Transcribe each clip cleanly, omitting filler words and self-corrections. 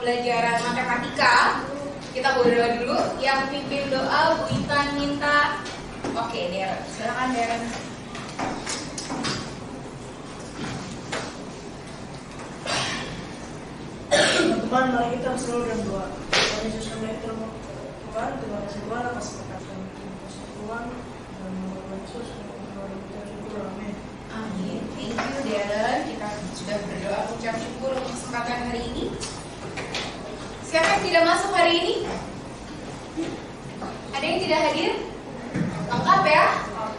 pembelajaran matematika. Kita berdoa dulu. Yang pimpin doa Bu Intan minta. Oke, Deren. Silakan Deren. Teman-teman, mari kita selalu berdoa. Tuhan Yesus kami terima Tuhan, terima kasih Tuhan atas berkat kami. Terima kasih Tuhan dan Tuhan Yesus kami kita syukur. Amin. Amin. Thank you Deren. Kita sudah berdoa ucap syukur untuk kesempatan hari ini. Siapa yang tidak masuk hari ini? Ada yang tidak hadir? Lengkap ya?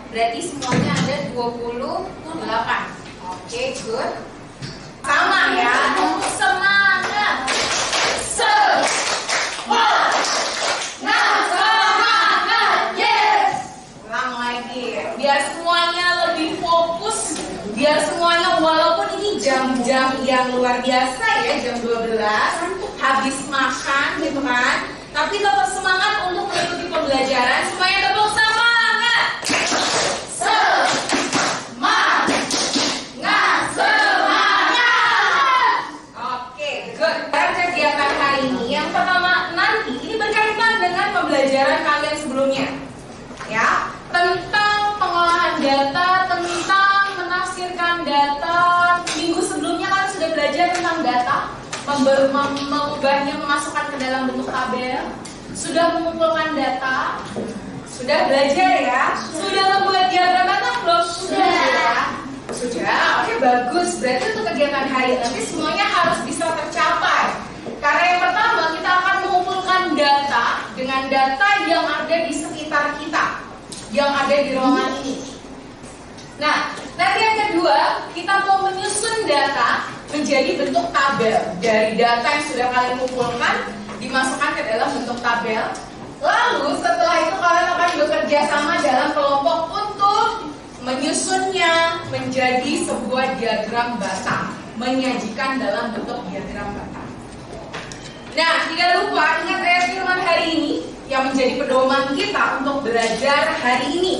Berarti semuanya ada 28. Oke, good. Sama ya. Semangat. Semangat. Yes. Ulang lagi. Biar semuanya lebih fokus. Biar semuanya walaupun ini jam-jam yang luar biasa ya, jam 12 habis makan gitu kan, tapi tetap semangat untuk mengikuti pembelajaran. Semuanya tepuk semangat. Semangat. Oke, good. Dalam kegiatan hari ini yang pertama nanti ini berkaitan dengan pembelajaran kalian sebelumnya. Ya, tentang pengolahan data, tentang menafsirkan data. Minggu sebelumnya kalian sudah belajar tentang data, mengubahnya, memasukkan ke dalam bentuk tabel. Sudah mengumpulkan data, sudah belajar ya. Sudah membuat diagram data belum? Sudah ya. Sudah, oke bagus. Berarti untuk kegiatan hari nanti semuanya harus bisa tercapai. Karena yang pertama kita akan mengumpulkan data dengan data yang ada di sekitar kita, yang ada di ruangan ini. Nah, nanti yang kedua kita mau menyusun data menjadi bentuk tabel. Dari data yang sudah kalian kumpulkan dimasukkan ke dalam bentuk tabel. Lalu setelah itu kalian akan bekerja sama dalam kelompok untuk menyusunnya menjadi sebuah diagram batang, menyajikan dalam bentuk diagram batang. Nah, tidak lupa ingat ayat firman hari ini yang menjadi pedoman kita untuk belajar hari ini.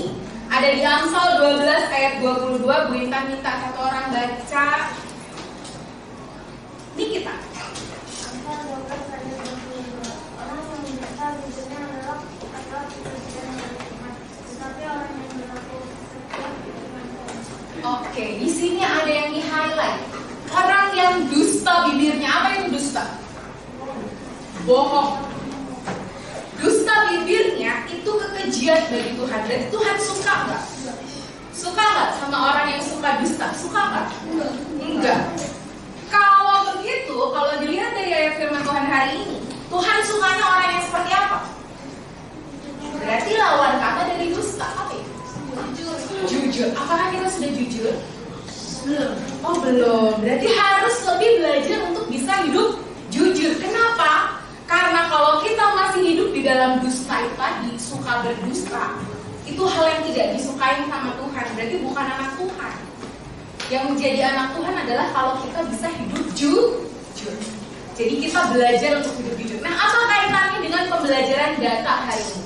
Ada di Amsal 12 ayat 22. Bu Intan minta satu orang baca. Ini kita. Amsal 12 ayat 22. Orang yang menyesal hidupnya adalah pekerjaan yang berhikmat, tetapi orang yang berlaku setia dengan Tuhan. Oke, di sini ada yang di-highlight. Orang yang dusta bibirnya, apa itu dusta? Bohong. Dusta bibirnya itu kekejian bagi Tuhan. Berarti Tuhan suka nggak? Suka nggak sama orang yang suka dusta? Suka nggak? Enggak. Kalau begitu, kalau dilihat dari ayat firman Tuhan hari ini, Tuhan sukanya orang yang seperti apa? Berarti lawan kata dari dusta apa itu? Jujur. Apakah kita sudah jujur? Belum. Oh belum. Berarti harus lebih belajar untuk bisa hidup jujur. Kenapa? Karena kalau kita masih hidup di dalam dusta itu tadi, suka berdusta, itu hal yang tidak disukai sama Tuhan. Berarti bukan anak Tuhan. Yang menjadi anak Tuhan adalah kalau kita bisa hidup jujur. Jadi kita belajar untuk hidup jujur. Nah, apa kaitannya dengan pembelajaran data hari ini?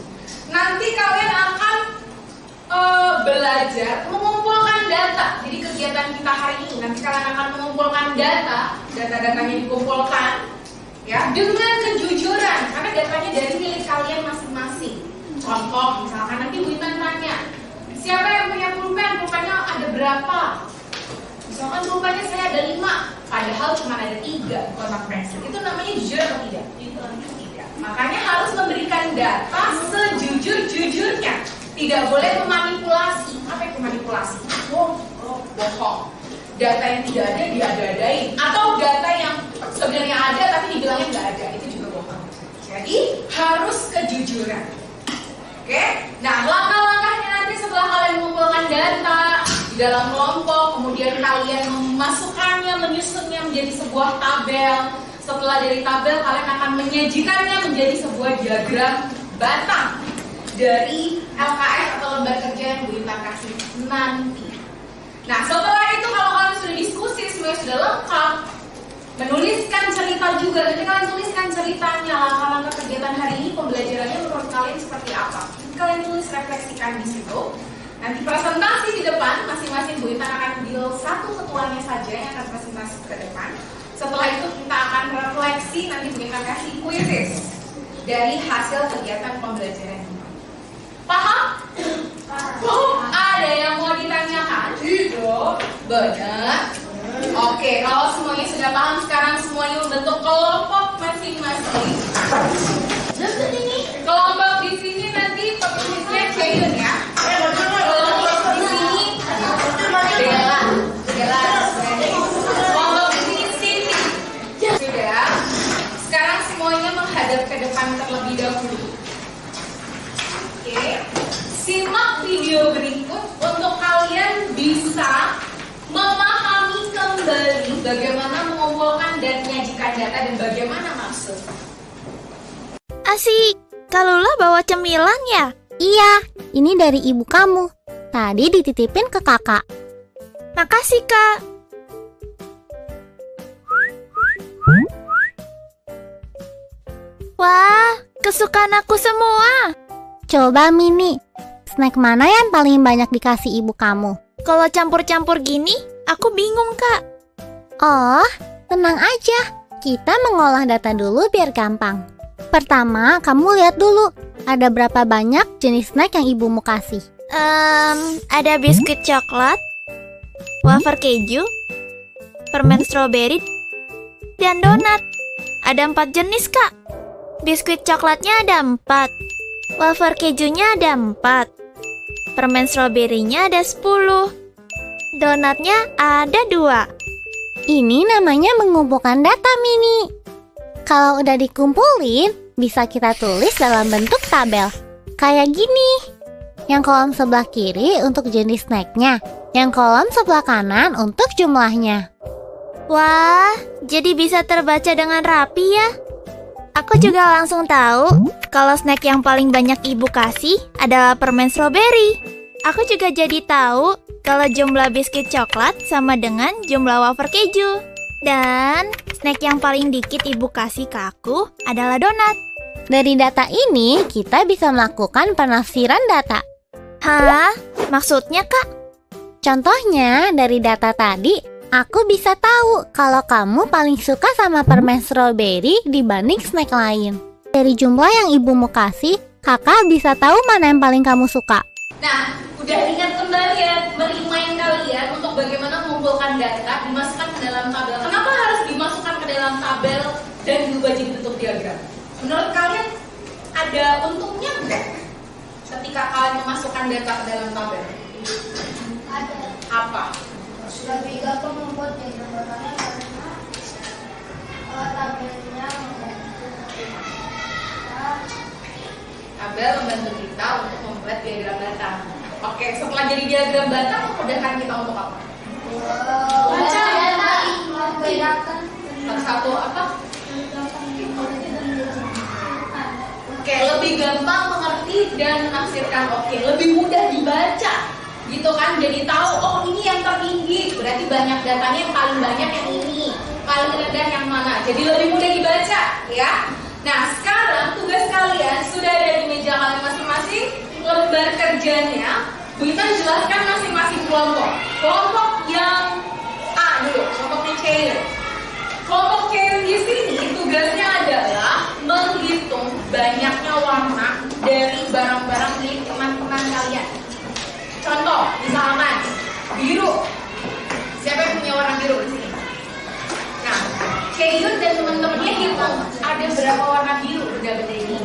Nanti kalian akan belajar mengumpulkan data. Jadi kegiatan kita hari ini, nanti kalian akan mengumpulkan data-datanya dikumpulkan ya dengan kejujuran, karena datanya dari milik kalian masing-masing. Contoh, misalkan nanti Bu Intan tanya, siapa yang punya pulpen? Pulpennya ada berapa? Misalkan pulpennya saya ada 5, padahal cuma ada 3 kotak pensil. Itu namanya jujur atau tidak? Tidak. Makanya harus memberikan data sejujur-jujurnya. Tidak boleh memanipulasi. Apa itu manipulasi? Bohong. Data yang tidak ada diada-adain, atau data yang sebenarnya ada tapi dibilangnya nggak ada, itu juga bohong. Jadi harus kejujuran. Oke? Nah, langkah-langkahnya nanti setelah kalian mengumpulkan data di dalam kelompok, kemudian kalian memasukkannya, menyusunnya menjadi sebuah tabel. Setelah dari tabel, kalian akan menyajikannya menjadi sebuah diagram batang dari LKS atau lembar kerja yang Bu Intan kasih nanti. Nah, setelah itu kalau kalian sudah diskusi, semuanya sudah lengkap, menuliskan cerita juga. Nanti kalian tuliskan ceritanya, langkah-langkah kegiatan hari ini, pembelajarannya menurut kalian seperti apa. Kalian tulis, refleksikan di situ. Nanti presentasi di depan, masing-masing Bu Intan akan ambil satu ketuanya saja yang akan presentasi ke depan. Setelah itu kita akan refleksi, nanti Bu Intan dari hasil kegiatan pembelajaran. Paham? Ada yang mau ditanyakan? Benar. Oke, kalau semuanya sudah paham, sekarang semuanya membentuk kelompok masing-masing. Kelompok di sini nanti pemimpinnya Ceyun ya. Kelompok di sini Bella. Kelompok di sini Cindy. Sudah. Sekarang semuanya menghadap ke depan terlebih dahulu. Oke. Simak video berikut untuk kalian bisa memahami kembali bagaimana mengumpulkan dan menyajikan data dan bagaimana maksud. Asik, Kalula bawa cemilan ya? Iya, ini dari ibu kamu. Tadi dititipin ke kakak. Makasih, Kak. Wah, kesukaan aku semua. Coba Mini, snack mana yang paling banyak dikasih ibu kamu? Kalau campur-campur gini, aku bingung, Kak. Oh, tenang aja. Kita mengolah data dulu biar gampang. Pertama, kamu lihat dulu, ada berapa banyak jenis snack yang ibumu kasih. Ada biskuit coklat, wafer keju, permen stroberi, dan donat. Ada 4 jenis, Kak. Biskuit coklatnya ada 4, wafer kejunya ada 4, permen stroberinya ada 10, donatnya ada 2. Ini namanya mengumpulkan data, Mini. Kalau udah dikumpulin, bisa kita tulis dalam bentuk tabel. Kayak gini. Yang kolom sebelah kiri untuk jenis snacknya, yang kolom sebelah kanan untuk jumlahnya. Wah, jadi bisa terbaca dengan rapi ya. Aku juga langsung tahu kalau snack yang paling banyak ibu kasih adalah permen stroberi. Aku juga jadi tahu kalau jumlah biskuit coklat sama dengan jumlah wafer keju. Dan snack yang paling dikit ibu kasih ke aku adalah donat. Dari data ini, kita bisa melakukan penafsiran data. Hah? Maksudnya, Kak? Contohnya, dari data tadi, aku bisa tahu kalau kamu paling suka sama permen stroberi dibanding snack lain. Dari jumlah yang ibumu kasih, kakak bisa tahu mana yang paling kamu suka. Nah, udah ingat kembali ya, remind kalian untuk bagaimana mengumpulkan data, dimasukkan ke dalam tabel. Kenapa harus dimasukkan ke dalam tabel dan diubah jadi bentuk diagram? Menurut kalian ada untungnya enggak ketika kalian memasukkan data ke dalam tabel? Ada. Apa? Lebih gampang membuat diagram karena tabelnya Tabel membantu kita untuk membuat diagram data. Oke, setelah jadi diagram data, memudahkan kita untuk apa? baca data membedakan Satu apa? Oke, lebih gampang mengerti dan menafsirkan. Oke, lebih mudah dibaca, gitu kan? Jadi tahu, oh ini yang tertinggi, berarti banyak datanya yang paling banyak yang ini, paling rendah yang mana. Jadi lebih mudah dibaca, ya. Nah, sekarang tugas kalian sudah ada di meja kalian masing-masing. Lembar kerjanya, Bu Intan jelaskan masing-masing kelompok. Kelompok yang A dulu, kelompoknya Ceyun. Kelompok Ceyun di sini tugasnya adalah menghitung banyaknya warna dari barang-barang milik teman-teman kalian. Contoh, misalkan biru. Siapa yang punya warna biru di sini? Nah, Ceyun dan teman-temannya hitung ada berapa warna biru benda-benda ini.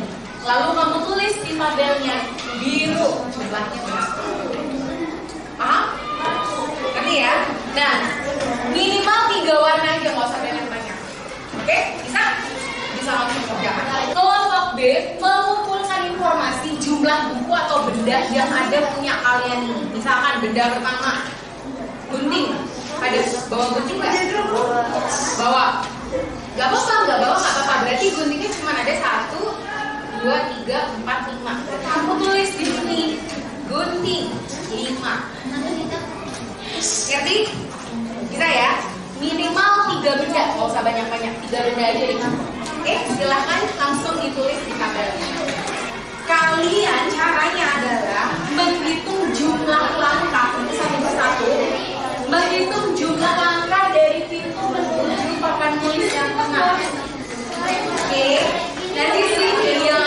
Lalu kamu tulis di tabelnya biru jumlahnya berapa. Paham? Ngerti ya? Nah, minimal 3 warna aja, nggak usah banyak-banyak. Oke? Bisa? Bisa langsung kerjakan. Kelompok B mengumpulkan informasi jumlah buku atau benda yang ada punya kalian ini. Misalkan benda pertama, gunting. Ada bawa gunting nggak? Bawa. Gak apa-apa, nggak bawa nggak apa-apa. Berarti guntingnya cuma ada 1, 2, 3, 4, 5. Aku tulis di sini gunting 5. Ngerti? Bisa ya? Minimal 3 benda, nggak usah banyak-banyak. 3 benda aja di kamu. Oke, silahkan langsung ditulis di tabelnya. Kalian caranya adalah menghitung jumlah langkah satu persatu. Menghitung jumlah langkah dari pintu menuju papan tulis yang tengah. Oke, nanti sini yang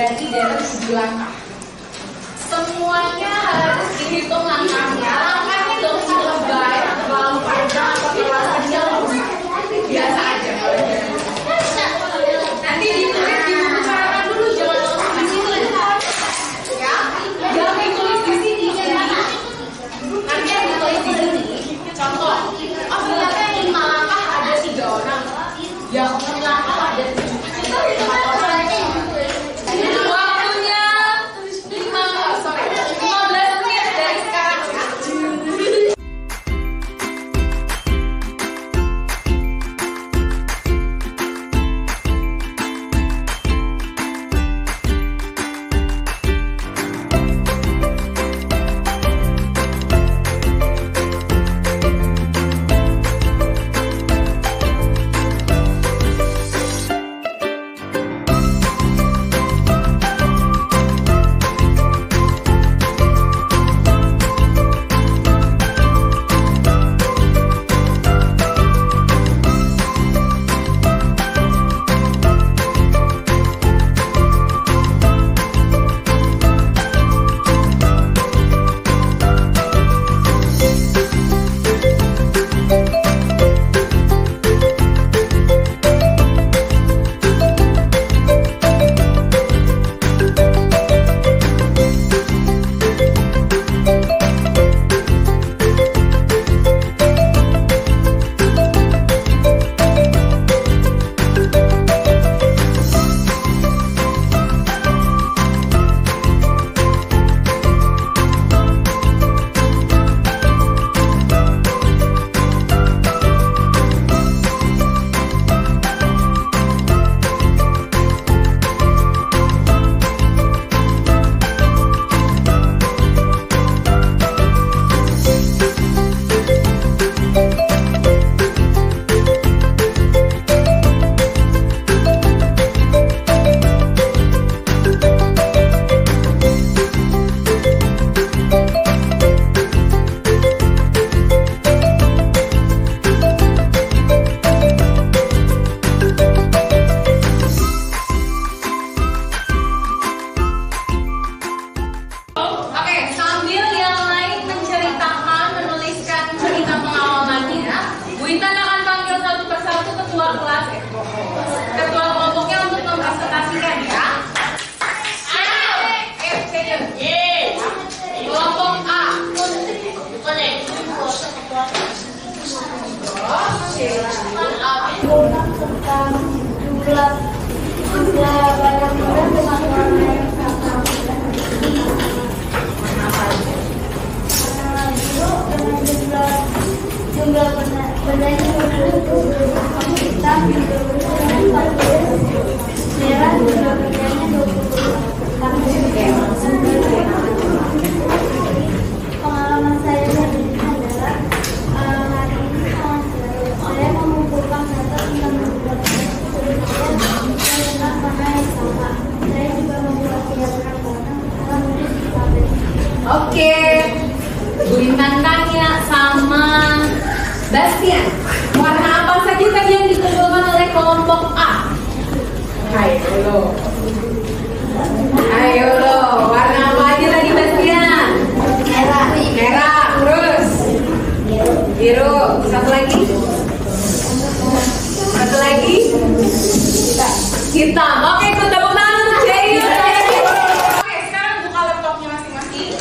berarti dalam 7 langkah. Semuanya harus dihitung langkahnya. Langkahnya dong lebay, terlalu panjang atau terlalu kecil. Biasa aja. Nanti ditulis di buku catatan dulu, jangan langsung di sini. Ya, jangan ditulis di sini. Nanti yang ditulis di sini. Contoh, oh ternyata yang 5 langkah ada 3 orang. Yang 6 langkah ada 7 orang. Waktunya 15 menit dari sekarang. Pengalaman saya adalah hari ini saya mengumpulkan data tentang beberapa tentang mana yang salah. Saya juga membuat diagram dalam menulis di tabel. Oke, Bu Intan tanya sama Bastian, warna apa saja tadi yang dikumpulkan oleh kelompok A? Ayo lo, warna apa aja tadi Bastian? Merah, terus biru, satu lagi, hitam. Oke, ikut tepuk tangan untuk Jayu. Oke, sekarang buka laptopnya masing-masing.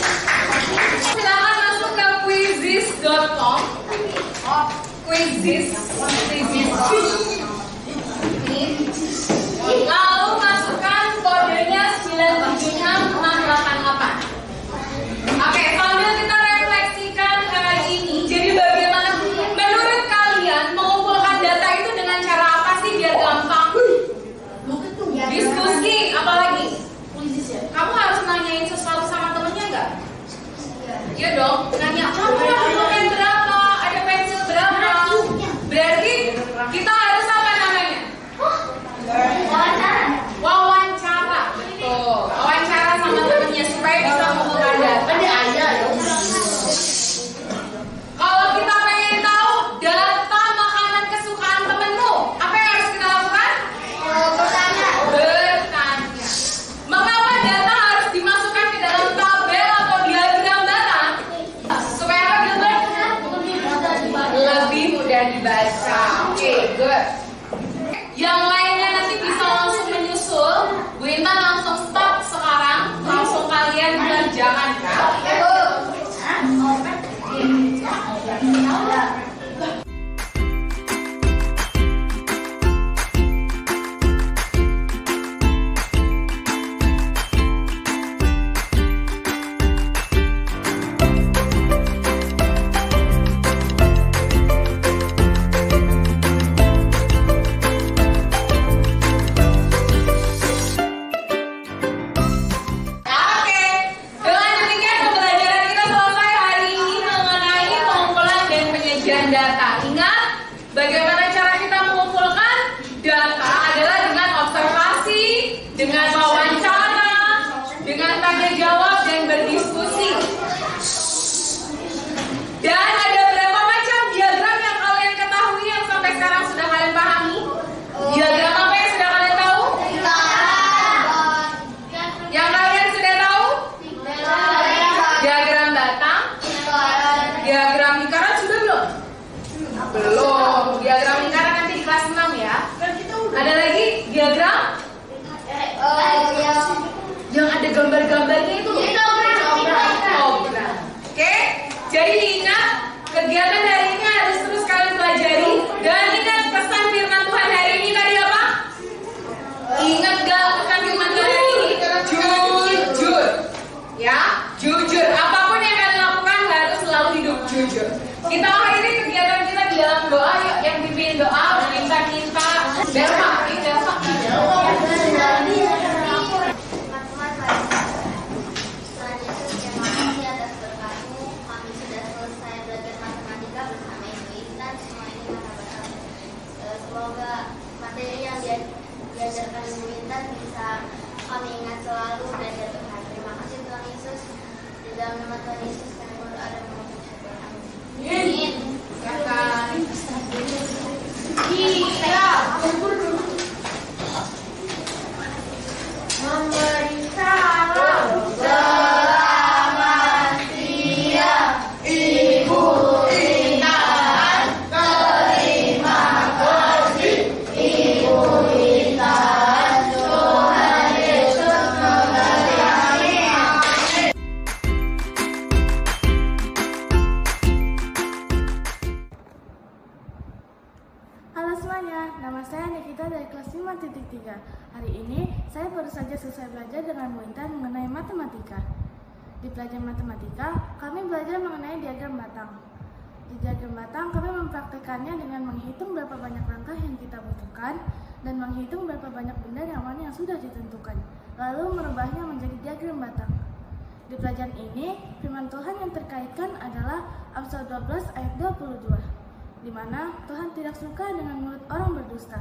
Silakan masuk ke quizizz.com. Quizizz. Lalu masukkan kodenya 976688. Oke, sambil kita refleksikan hari ini. Jadi bagaimana menurut kalian mengumpulkan data itu dengan cara apa sih biar gampang? Diskusi, apalagi? Kamu harus nanyain sesuatu sama temennya nggak? Iya dong, nanya kamu ada pulpen berapa, ada pensil berapa. Berarti kita harus dan dibaca. Oke, good. Yang lainnya nanti bisa langsung menyusul. Bu Intan langsung stop sekarang. Langsung kalian bilang jangan ya. Data. Ingat, bagaimana cara kita mengumpulkan data adalah dengan observasi, dengan wawancara, dengan tanya jawab dan berdiskusi. Dan ada berapa macam diagram yang kalian ketahui yang sampai sekarang sudah kalian pahami? Diagram apa yang sudah kalian tahu? Yang kalian sudah tahu? Diagram batang, diagram lingkaran sudah belum? Belum. Diagram lingkaran nanti di kelas 6 ya. Ada lagi diagram yang ada gambar-gambarnya itu. Oke. Jadi ingat, kegiatan hari ini harus terus kalian pelajari. Dan ingat pesan firman Tuhan hari ini tadi apa? Ingat gak pesan firman Tuhan hari ini? Jujur. Ya, jujur. Apapun yang kalian lakukan harus selalu hidup jujur. Kita akhiri kegiatan kita di dalam doa. Yuk, yang pimpin doa minta-minta. Delva. Semoga materi yang diajarkan Ibu Intan bisa kami ingat selalu dan jatuh hati. Terima kasih Tuhan Yesus. Di dalam nama Tuhan Yesus kami berdoa dan mengucap syukur. Amin. Memberi salam selamat siang Ibu Intan. Terima kasih Ibu Intan. Tuhan Yesus memberkati. Halo semuanya, nama saya Nikita dari kelas 5.3. Hari ini saya baru saja selesai belajar dengan Bu Intan mengenai matematika. Di pelajaran matematika, kami belajar mengenai diagram batang. Di diagram batang, kami mempraktekannya dengan menghitung berapa banyak langkah yang kita butuhkan dan menghitung berapa banyak benda yang mana yang sudah ditentukan, lalu merubahnya menjadi diagram batang. Di pelajaran ini, firman Tuhan yang terkaitkan adalah Amsal 12 ayat 22. Di mana Tuhan tidak suka dengan mulut orang berdusta.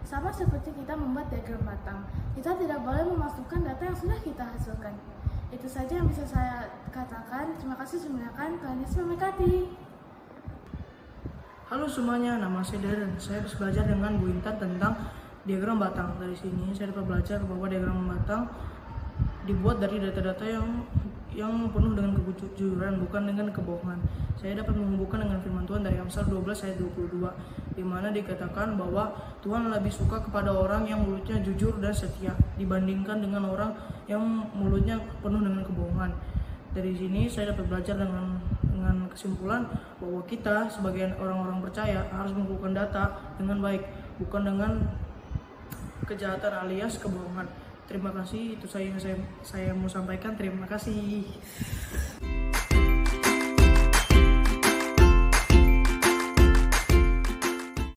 Sama seperti kita membuat diagram batang, kita tidak boleh memasukkan data yang sudah kita hasilkan. Itu saja yang bisa saya katakan. Terima kasih sudah mendengarkan. Tuhan Yesus memberkati. Halo semuanya, nama saya Darren. Saya habis belajar dengan Bu Intan tentang diagram batang. Dari sini saya dapat belajar bahwa diagram batang dibuat dari data-data yang penuh dengan kejujuran, bukan dengan kebohongan. Saya dapat menghubungkan dengan firman Tuhan dari Amsal 12 ayat 22, di mana dikatakan bahwa Tuhan lebih suka kepada orang yang mulutnya jujur dan setia dibandingkan dengan orang yang mulutnya penuh dengan kebohongan. Dari sini saya dapat belajar dengan kesimpulan bahwa kita sebagai orang-orang percaya harus mengumpulkan data dengan baik, bukan dengan kejahatan alias kebohongan. Terima kasih, itu saya yang saya mau sampaikan. Terima kasih.